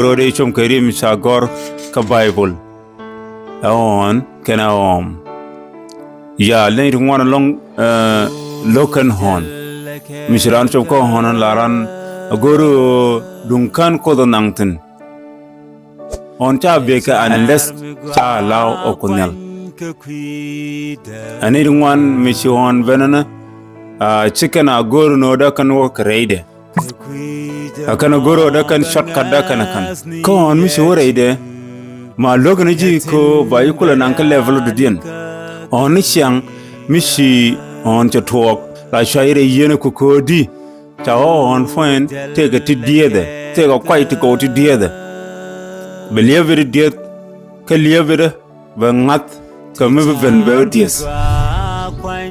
Rode chom kerim sagor ka Bible. Aon kena om. Ya le ngwan long lokan hon. Misran chom ko honan laran agoro dunkan ko donangten. On cha beka unless cha allow okunel. Ani ngwan mission venana chicken agoro no da kan work reide. Akan agoro da kan shortcut da kan ko on mission reide. Ma logan ji ko bayi kula nanka level du dien. On siang misi on cha talk la shaire yene ko kodi. Cha on fine take it diede. Take a quite go to diede. Believe it diet ka lievere ba ngat ka meben ba dies.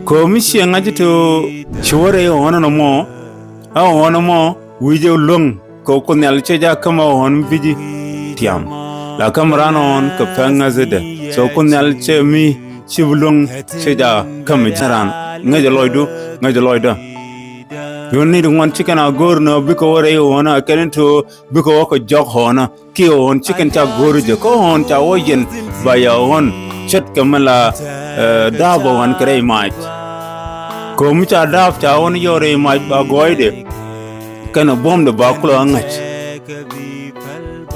Ko misi ngaji to chore on no mo. A on mo wije long ko kunel cheja kama on biji tiam. La kamrano on ka panga zede so kunyal che mi chibulung cheja kam jaran ngaje loido you need one chicken agor no biko wore ona kenento biko wako jog hona ki on chicken cha goru je ko on cha oyen ba ya on chet kamala dabo wan kre mai ko mu cha dab cha on yore mai ba goide kana bom de ba kulo angach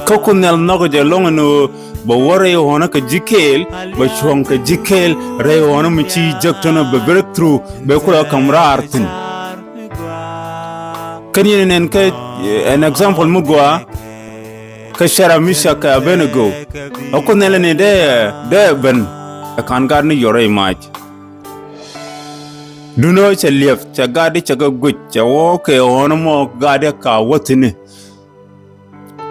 Kokunel nogoje longano ba wore hona ka jikel ba chong ka jikel re hona michi jaktona ba breakthrough ba kula kamra artin kan yenen ka an example mugwa ka shara misha ka benego okunel ne de ben kan gar ni yore mach duno cha lief cha gadi cha ga guch cha wo ke hona mo gadi ka wotini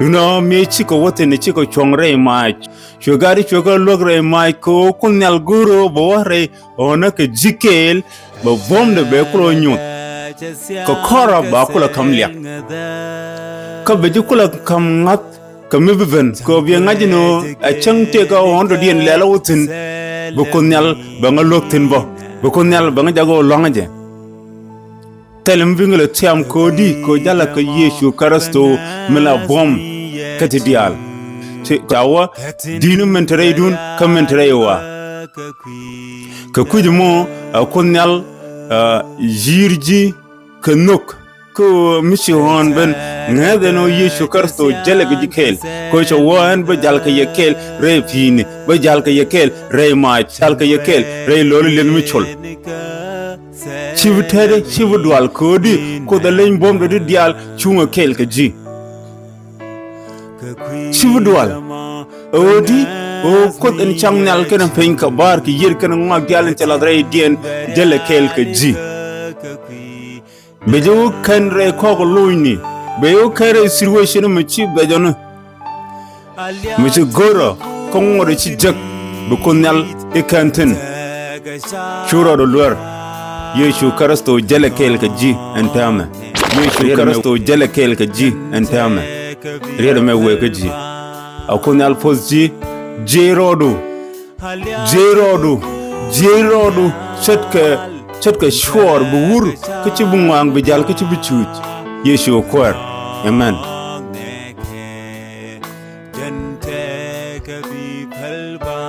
Duno me chiko wote ne chiko chongre mai shogari choga logre mai ko kunyal guru bore ona ke jikel ba bomde be kulo nyut ko kora ba kula kamlia ka be kula kam ngat ka mibven ko bi ngajino a changte ga hondo dien lela wutin bu kunyal ba ngaloktin bo bu kunyal ba ngajago longaje telem vingale tiam ko di ko jala ka Yesu Kristo mela bom kati diaal tawa dinu mentere dun ka mentere wa ka kujmo kunyal jirji ka nok ko misi hon ben ngade no Yesu Kristo jale ga jikel ko so wan ba jal ka yekel re fini ba jal ka yekel re ma jal ka yekel re lolu len mi chol chivutere chivudwal kodi ko da len bom de dial chunga kel ka ji chivudwal odi o kot en changnal kana pen ka bar ki yir kana ngwa galen tela dre dien dele kel ka ji bejo kan re ko ko loini be o kare situation mu chi bejono mu chi goro ko ngore chi jak bu ko nal e kanten shuro do lor Yesu Kristo jale kel ka ji entame Yesu Kristo jale kel ka ji entame rede me we ka ji akunal pos ji jerodu setka shor bu wur ka ci bu ngwang bi jal ka ci bu chuch Yesu kwar amen jante ka bi phalba